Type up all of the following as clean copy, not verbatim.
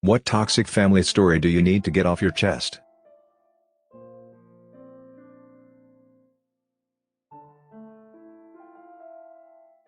What toxic family story do you need to get off your chest?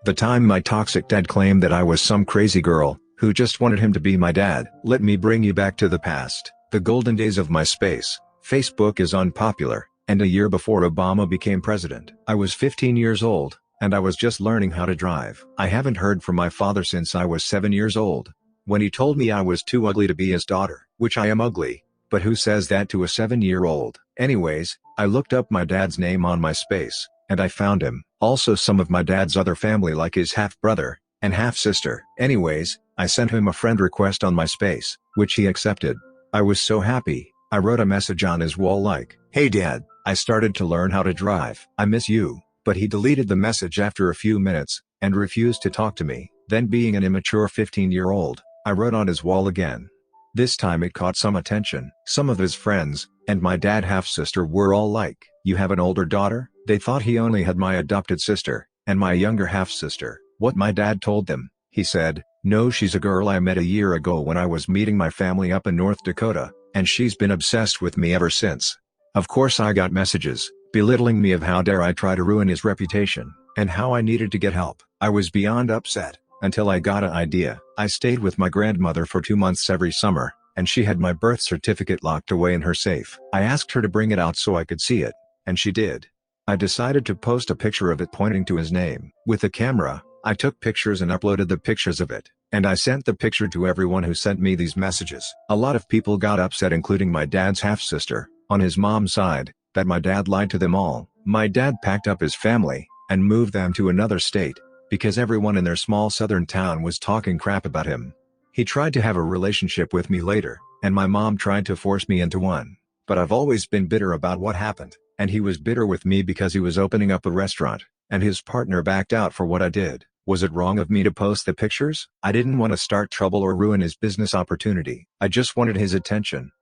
The time my toxic dad claimed that I was some crazy girl, who just wanted him to be my dad. Let me bring you back to the past, the golden days of MySpace. Facebook is unpopular, and a year before Obama became president. I was 15 years old, and I was just learning how to drive. I haven't heard from my father since I was 7 years old, when he told me I was too ugly to be his daughter. Which I am ugly, but who says that to a 7-year-old? Anyways, I looked up my dad's name on MySpace, and I found him. Also some of my dad's other family like his half-brother and half-sister. Anyways, I sent him a friend request on MySpace, which he accepted. I was so happy. I wrote a message on his wall like, "Hey Dad, I started to learn how to drive. I miss you." But he deleted the message after a few minutes, and refused to talk to me. Then being an immature 15-year-old, I wrote on his wall again. This time it caught some attention. Some of his friends, and my dad half-sister were all like, "You have an older daughter?" They thought he only had my adopted sister, and my younger half-sister. What my dad told them, he said, "No, she's a girl I met a year ago when I was meeting my family up in North Dakota, and she's been obsessed with me ever since." Of course I got messages, belittling me of how dare I try to ruin his reputation, and how I needed to get help. I was beyond upset, until I got an idea. I stayed with my grandmother for 2 months every summer, and she had my birth certificate locked away in her safe. I asked her to bring it out so I could see it, and she did. I decided to post a picture of it pointing to his name. With a camera, I took pictures and uploaded the pictures of it, and I sent the picture to everyone who sent me these messages. A lot of people got upset, including my dad's half-sister, on his mom's side, that my dad lied to them all. My dad packed up his family, and moved them to another state, because everyone in their small southern town was talking crap about him. He tried to have a relationship with me later, and my mom tried to force me into one. But I've always been bitter about what happened, and he was bitter with me because he was opening up a restaurant, and his partner backed out for what I did. Was it wrong of me to post the pictures? I didn't want to start trouble or ruin his business opportunity. I just wanted his attention.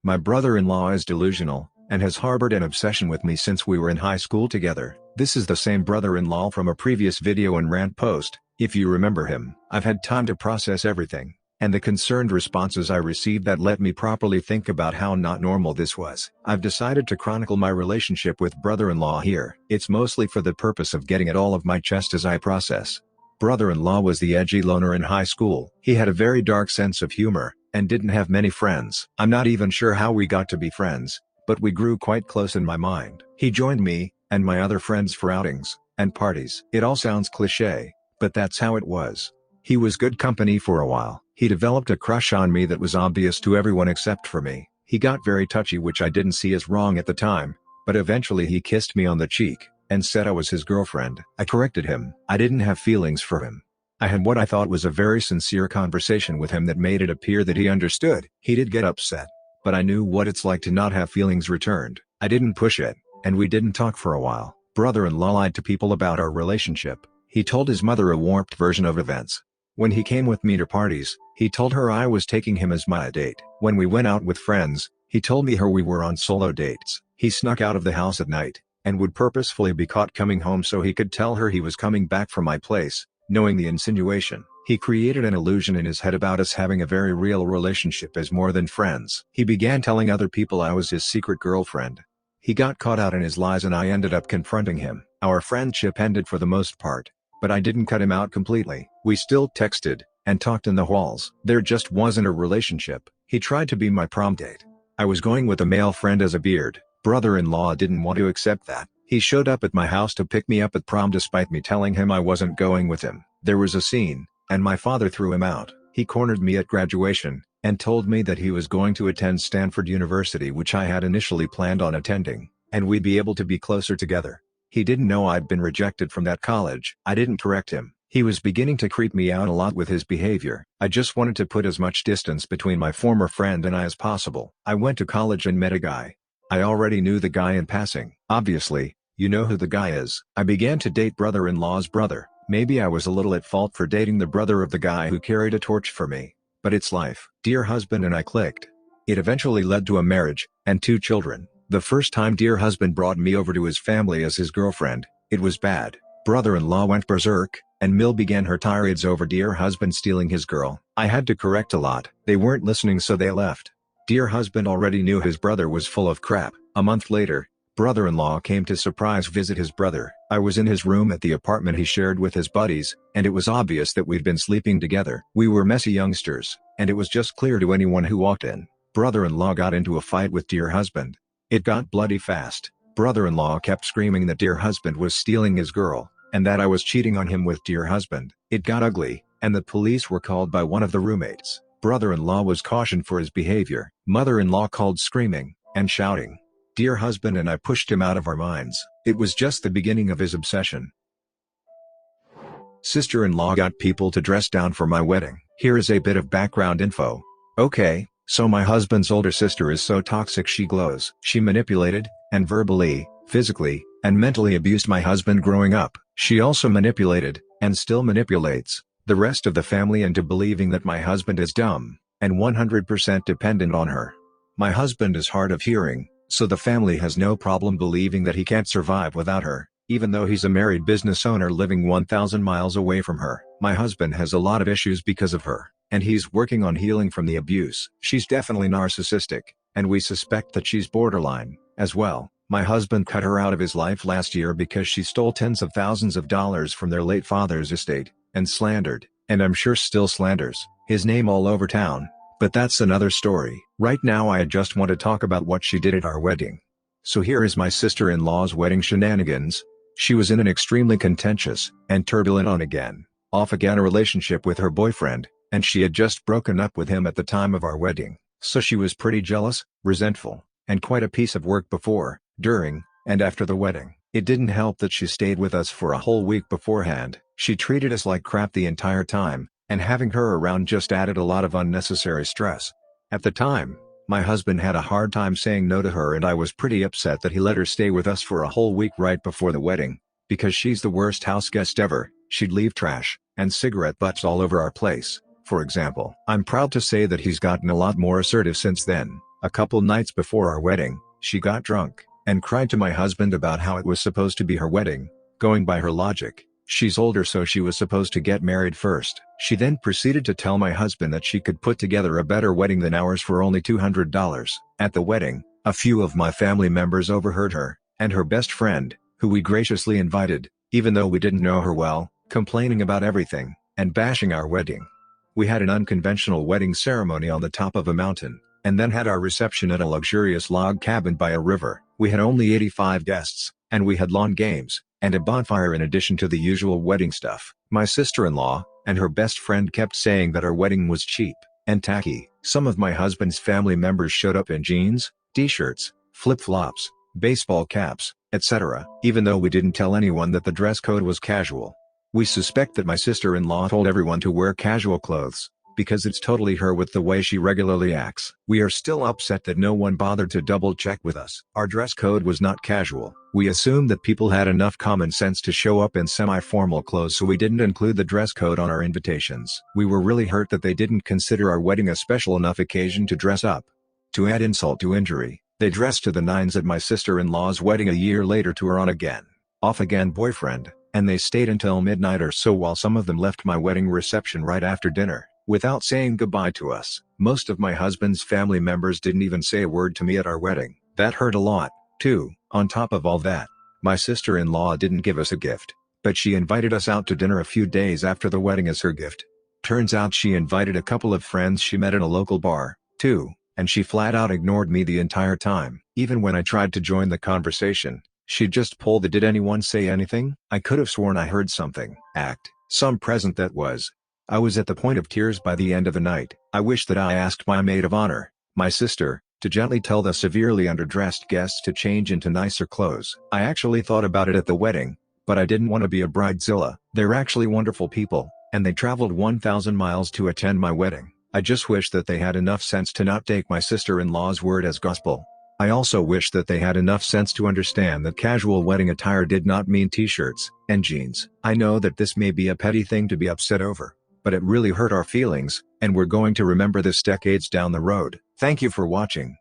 My brother-in-law is delusional, and has harbored an obsession with me since we were in high school together. This is the same brother-in-law from a previous video and rant post, if you remember him. I've had time to process everything, and the concerned responses I received that let me properly think about how not normal this was. I've decided to chronicle my relationship with brother-in-law here. It's mostly for the purpose of getting it all off my chest as I process. Brother-in-law was the edgy loner in high school. He had a very dark sense of humor, and didn't have many friends. I'm not even sure how we got to be friends, but we grew quite close in my mind. He joined me, and my other friends for outings, and parties. It all sounds cliché, but that's how it was. He was good company for a while. He developed a crush on me that was obvious to everyone except for me. He got very touchy, which I didn't see as wrong at the time, but eventually he kissed me on the cheek, and said I was his girlfriend. I corrected him. I didn't have feelings for him. I had what I thought was a very sincere conversation with him that made it appear that he understood. He did get upset, but I knew what it's like to not have feelings returned. I didn't push it, and we didn't talk for a while. Brother-in-law lied to people about our relationship. He told his mother a warped version of events. When he came with me to parties, he told her I was taking him as my date. When we went out with friends, he told me we were on solo dates. He snuck out of the house at night, and would purposefully be caught coming home so he could tell her he was coming back from my place. Knowing the insinuation, he created an illusion in his head about us having a very real relationship as more than friends. He began telling other people I was his secret girlfriend. He got caught out in his lies, and I ended up confronting him. Our friendship ended for the most part, but I didn't cut him out completely. We still texted, and talked in the halls. There just wasn't a relationship. He tried to be my prom date. I was going with a male friend as a beard. Brother-in-law didn't want to accept that. He showed up at my house to pick me up at prom despite me telling him I wasn't going with him. There was a scene, and my father threw him out. He cornered me at graduation, and told me that he was going to attend Stanford University, which I had initially planned on attending, and we'd be able to be closer together. He didn't know I'd been rejected from that college. I didn't correct him. He was beginning to creep me out a lot with his behavior. I just wanted to put as much distance between my former friend and I as possible. I went to college and met a guy. I already knew the guy in passing. Obviously, you know who the guy is. I began to date brother-in-law's brother. Maybe I was a little at fault for dating the brother of the guy who carried a torch for me, but it's life. Dear husband and I clicked. It eventually led to a marriage, and 2 children. The first time dear husband brought me over to his family as his girlfriend, it was bad. Brother-in-law went berserk, and Mill began her tirades over dear husband stealing his girl. I had to correct a lot. They weren't listening, so they left. Dear husband already knew his brother was full of crap. A month later, brother-in-law came to surprise visit his brother. I was in his room at the apartment he shared with his buddies, and it was obvious that we'd been sleeping together. We were messy youngsters, and it was just clear to anyone who walked in. Brother-in-law got into a fight with dear husband. It got bloody fast. Brother-in-law kept screaming that dear husband was stealing his girl, and that I was cheating on him with dear husband. It got ugly, and the police were called by one of the roommates. Brother-in-law was cautioned for his behavior. Mother-in-law called screaming and shouting. Dear husband and I pushed him out of our minds. It was just the beginning of his obsession. Sister-in-law got people to dress down for my wedding. Here is a bit of background info. Okay, so my husband's older sister is so toxic she glows. She manipulated, and verbally, physically, and mentally abused my husband growing up. She also manipulated, and still manipulates, the rest of the family into believing that my husband is dumb, and 100% dependent on her. My husband is hard of hearing, so the family has no problem believing that he can't survive without her, even though he's a married business owner living 1,000 miles away from her. My husband has a lot of issues because of her, and he's working on healing from the abuse. She's definitely narcissistic, and we suspect that she's borderline, as well. My husband cut her out of his life last year because she stole tens of thousands of dollars from their late father's estate, and slandered, and I'm sure still slanders, his name all over town. But that's another story. Right now I just want to talk about what she did at our wedding. So here is my sister-in-law's wedding shenanigans. She was in an extremely contentious, and turbulent on-again, off-again relationship with her boyfriend, and she had just broken up with him at the time of our wedding. So she was pretty jealous, resentful, and quite a piece of work before, during, and after the wedding. It didn't help that she stayed with us for a whole week beforehand. She treated us like crap the entire time, and having her around just added a lot of unnecessary stress. At the time, my husband had a hard time saying no to her, and I was pretty upset that he let her stay with us for a whole week right before the wedding, because she's the worst house guest ever. She'd leave trash and cigarette butts all over our place, for example. I'm proud to say that he's gotten a lot more assertive since then. A couple nights before our wedding, she got drunk and cried to my husband about how it was supposed to be her wedding. Going by her logic, she's older, so she was supposed to get married first. She then proceeded to tell my husband that she could put together a better wedding than ours for only $200. At the wedding, a few of my family members overheard her, and her best friend, who we graciously invited, even though we didn't know her well, complaining about everything, and bashing our wedding. We had an unconventional wedding ceremony on the top of a mountain, and then had our reception at a luxurious log cabin by a river. We had only 85 guests, and we had lawn games, and a bonfire in addition to the usual wedding stuff. My sister-in-law, and her best friend kept saying that our wedding was cheap, and tacky. Some of my husband's family members showed up in jeans, t-shirts, flip-flops, baseball caps, etc., even though we didn't tell anyone that the dress code was casual. We suspect that my sister-in-law told everyone to wear casual clothes, because it's totally her with the way she regularly acts. We are still upset that no one bothered to double-check with us. Our dress code was not casual. We assumed that people had enough common sense to show up in semi-formal clothes, so we didn't include the dress code on our invitations. We were really hurt that they didn't consider our wedding a special enough occasion to dress up. To add insult to injury, they dressed to the nines at my sister-in-law's wedding a year later to her on-again, off-again boyfriend, and they stayed until midnight or so, while some of them left my wedding reception right after dinner, without saying goodbye to us. Most of my husband's family members didn't even say a word to me at our wedding. That hurt a lot, too. On top of all that, my sister-in-law didn't give us a gift, but she invited us out to dinner a few days after the wedding as her gift. Turns out she invited a couple of friends she met at a local bar, too, and she flat out ignored me the entire time. Even when I tried to join the conversation, she just pulled the "did anyone say anything? I could have sworn I heard something" act. Some present that was. I was at the point of tears by the end of the night. I wish that I asked my maid of honor, my sister, to gently tell the severely underdressed guests to change into nicer clothes. I actually thought about it at the wedding, but I didn't want to be a bridezilla. They're actually wonderful people, and they traveled 1,000 miles to attend my wedding. I just wish that they had enough sense to not take my sister-in-law's word as gospel. I also wish that they had enough sense to understand that casual wedding attire did not mean t-shirts and jeans. I know that this may be a petty thing to be upset over, but it really hurt our feelings, and we're going to remember this decades down the road. Thank you for watching.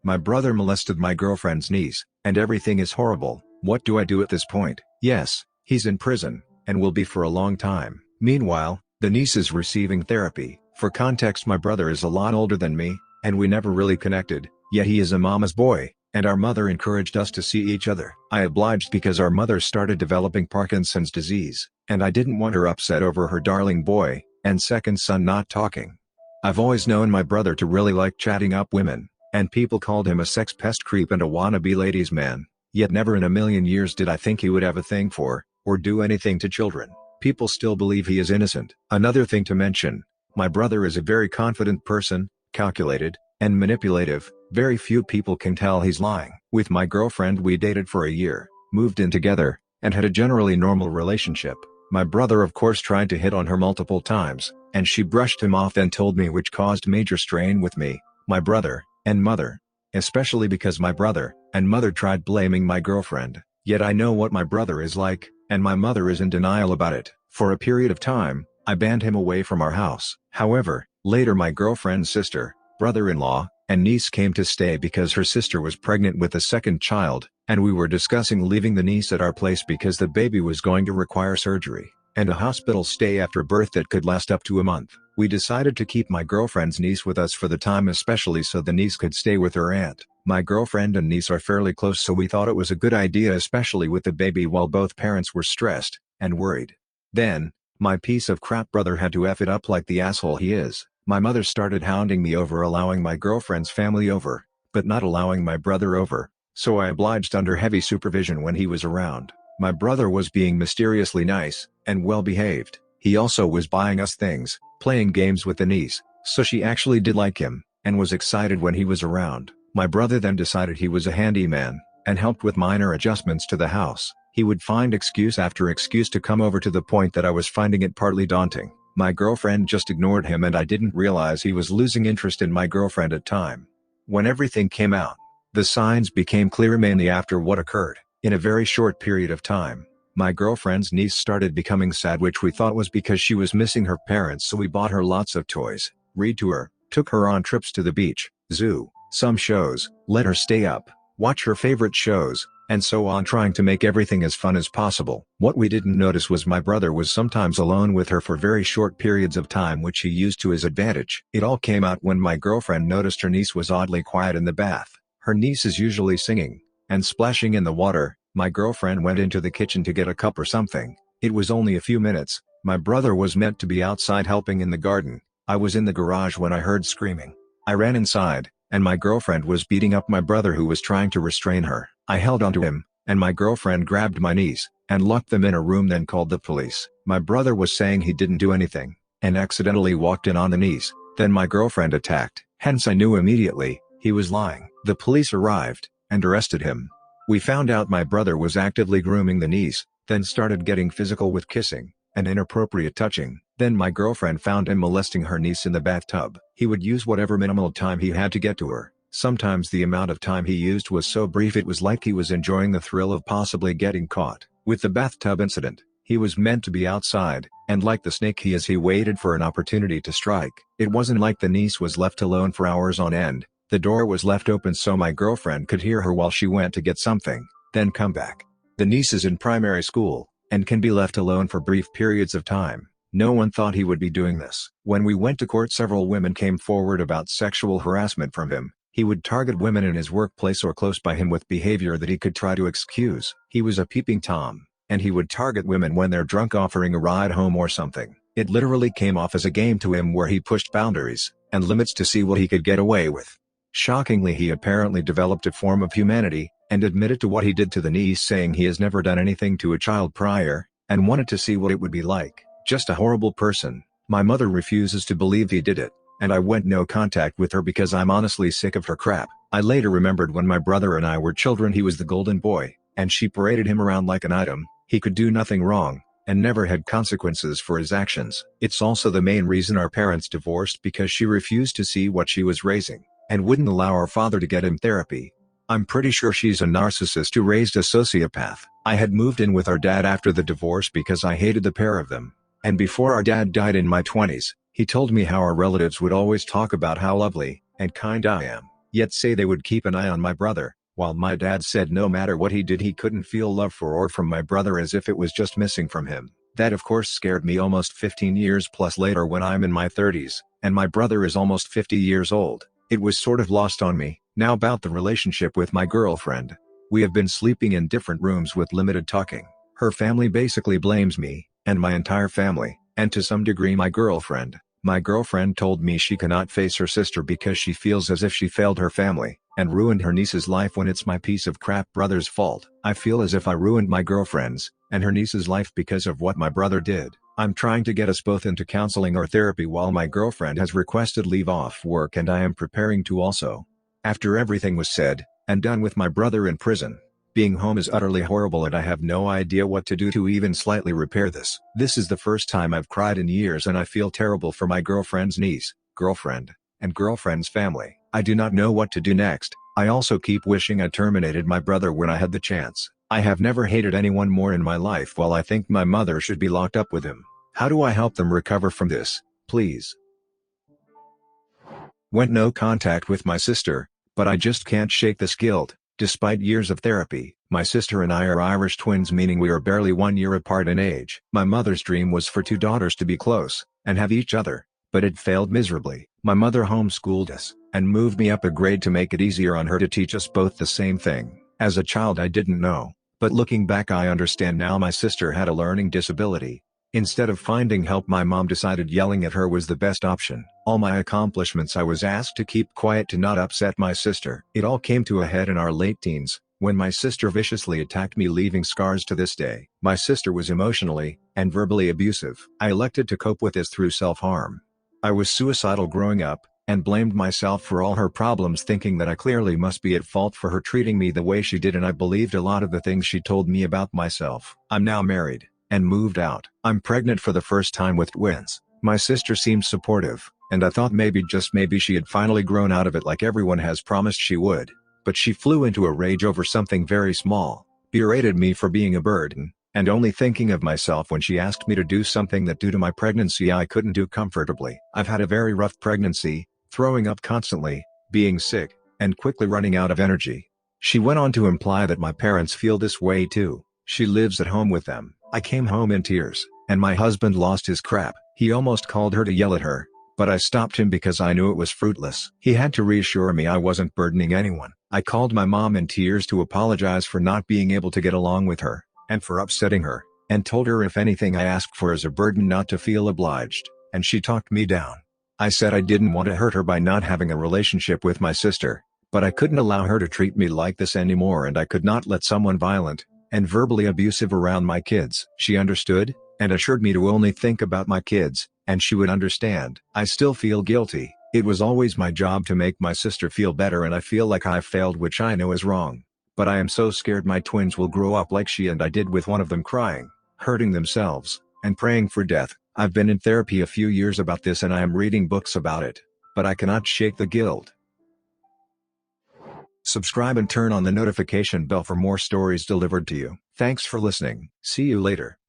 My brother molested my girlfriend's niece, and everything is horrible. What do I do at this point? Yes, he's in prison, and will be for a long time. Meanwhile, The niece is receiving therapy. For context, my brother is a lot older than me, and we never really connected, yet he is a mama's boy, and our mother encouraged us to see each other. I obliged because our mother started developing Parkinson's disease, and I didn't want her upset over her darling boy and second son not talking. I've always known my brother to really like chatting up women, and people called him a sex pest creep and a wannabe ladies man, yet never in a million years did I think he would have a thing for, or do anything to children. People still believe he is innocent. Another thing to mention, my brother is a very confident person, calculated, and manipulative. Very few people can tell he's lying. With my girlfriend we dated for a year, moved in together, and had a generally normal relationship. My brother of course tried to hit on her multiple times, and she brushed him off and told me, which caused major strain with me, my brother, and mother. Especially because my brother and mother tried blaming my girlfriend. Yet I know what my brother is like, and my mother is in denial about it. For a period of time, I banned him away from our house. However, later my girlfriend's sister, brother-in-law, and niece came to stay because her sister was pregnant with a second child, and we were discussing leaving the niece at our place because the baby was going to require surgery and a hospital stay after birth that could last up to a month. We decided to keep my girlfriend's niece with us for the time, especially so the niece could stay with her aunt. My girlfriend and niece are fairly close, so we thought it was a good idea, especially with the baby, while both parents were stressed and worried. Then, my piece of crap brother had to F it up like the asshole he is. My mother started hounding me over allowing my girlfriend's family over, but not allowing my brother over, so I obliged under heavy supervision when he was around. My brother was being mysteriously nice and well-behaved. He also was buying us things, playing games with the niece, so she actually did like him, and was excited when he was around. My brother then decided he was a handyman, and helped with minor adjustments to the house. He would find excuse after excuse to come over, to the point that I was finding it partly daunting. My girlfriend just ignored him, and I didn't realize he was losing interest in my girlfriend at time. When everything came out, the signs became clear, mainly after what occurred. In a very short period of time, my girlfriend's niece started becoming sad, which we thought was because she was missing her parents, so we bought her lots of toys, read to her, took her on trips to the beach, zoo, some shows, let her stay up, watch her favorite shows, and so on, trying to make everything as fun as possible. What we didn't notice was my brother was sometimes alone with her for very short periods of time, which he used to his advantage. It all came out when my girlfriend noticed her niece was oddly quiet in the bath. Her niece is usually singing and splashing in the water. My girlfriend went into the kitchen to get a cup or something. It was only a few minutes. My brother was meant to be outside helping in the garden. I was in the garage when I heard screaming. I ran inside, and my girlfriend was beating up my brother, who was trying to restrain her. I held onto him, and my girlfriend grabbed my niece and locked them in a room, then called the police. My brother was saying he didn't do anything, and accidentally walked in on the niece. Then my girlfriend attacked. Hence I knew immediately he was lying. The police arrived and arrested him. We found out my brother was actively grooming the niece, then started getting physical with kissing and inappropriate touching. Then my girlfriend found him molesting her niece in the bathtub. He would use whatever minimal time he had to get to her. Sometimes the amount of time he used was so brief it was like he was enjoying the thrill of possibly getting caught. With the bathtub incident, he was meant to be outside, and like the snake he is, he waited for an opportunity to strike. It wasn't like the niece was left alone for hours on end. The door was left open so my girlfriend could hear her while she went to get something, then come back. The niece is in primary school, and can be left alone for brief periods of time. No one thought he would be doing this. When we went to court, several women came forward about sexual harassment from him. He would target women in his workplace or close by him with behavior that he could try to excuse. He was a peeping Tom, and he would target women when they're drunk, offering a ride home or something. It literally came off as a game to him where he pushed boundaries and limits to see what he could get away with. Shockingly, he apparently developed a form of humanity, and admitted to what he did to the niece, saying he has never done anything to a child prior, and wanted to see what it would be like. Just a horrible person. My mother refuses to believe he did it, and I went no contact with her because I'm honestly sick of her crap. I later remembered when my brother and I were children, he was the golden boy, and she paraded him around like an item. He could do nothing wrong, and never had consequences for his actions. It's also the main reason our parents divorced, because she refused to see what she was raising, and wouldn't allow our father to get him therapy. I'm pretty sure she's a narcissist who raised a sociopath. I had moved in with our dad after the divorce because I hated the pair of them. And before our dad died in my 20s, he told me how our relatives would always talk about how lovely and kind I am, yet say they would keep an eye on my brother, while my dad said no matter what he did he couldn't feel love for or from my brother, as if it was just missing from him. That of course scared me almost 15 years plus later when I'm in my 30s, and my brother is almost 50 years old. It was sort of lost on me, now about the relationship with my girlfriend. We have been sleeping in different rooms with limited talking. Her family basically blames me, and my entire family, and to some degree my girlfriend. My girlfriend told me she cannot face her sister because she feels as if she failed her family, and ruined her niece's life when it's my piece of crap brother's fault. I feel as if I ruined my girlfriend's, and her niece's life because of what my brother did. I'm trying to get us both into counseling or therapy while my girlfriend has requested leave off work and I am preparing to also. After everything was said, and done with my brother in prison, being home is utterly horrible and I have no idea what to do to even slightly repair this. This is the first time I've cried in years and I feel terrible for my girlfriend's niece, girlfriend, and girlfriend's family. I do not know what to do next. I also keep wishing I terminated my brother when I had the chance. I have never hated anyone more in my life while I think my mother should be locked up with him. How do I help them recover from this, please? Went no contact with my sister, but I just can't shake this guilt. Despite years of therapy, my sister and I are Irish twins, meaning we are barely 1 year apart in age. My mother's dream was for two daughters to be close, and have each other, but it failed miserably. My mother homeschooled us, and moved me up a grade to make it easier on her to teach us both the same thing. As a child I didn't know, but looking back I understand now my sister had a learning disability. Instead of finding help my mom decided yelling at her was the best option. All my accomplishments I was asked to keep quiet to not upset my sister. It all came to a head in our late teens, when my sister viciously attacked me, leaving scars to this day. My sister was emotionally and verbally abusive. I elected to cope with this through self-harm. I was suicidal growing up, and blamed myself for all her problems, thinking that I clearly must be at fault for her treating me the way she did, and I believed a lot of the things she told me about myself. I'm now married and moved out. I'm pregnant for the first time with twins. My sister seemed supportive, and I thought maybe, just maybe, she had finally grown out of it like everyone has promised she would. But she flew into a rage over something very small, berated me for being a burden, and only thinking of myself when she asked me to do something that due to my pregnancy I couldn't do comfortably. I've had a very rough pregnancy, throwing up constantly, being sick, and quickly running out of energy. She went on to imply that my parents feel this way too. She lives at home with them. I came home in tears, and my husband lost his crap. He almost called her to yell at her, but I stopped him because I knew it was fruitless. He had to reassure me I wasn't burdening anyone. I called my mom in tears to apologize for not being able to get along with her, and for upsetting her, and told her if anything I asked for is a burden not to feel obliged, and she talked me down. I said I didn't want to hurt her by not having a relationship with my sister, but I couldn't allow her to treat me like this anymore, and I could not let someone violent and verbally abusive around my kids. She understood, and assured me to only think about my kids, and she would understand. I still feel guilty. It was always my job to make my sister feel better, and I feel like I failed, which I know is wrong. But I am so scared my twins will grow up like she and I did, with one of them crying, hurting themselves, and praying for death. I've been in therapy a few years about this and I am reading books about it, but I cannot shake the guilt. Subscribe and turn on the notification bell for more stories delivered to you. Thanks for listening. See you later.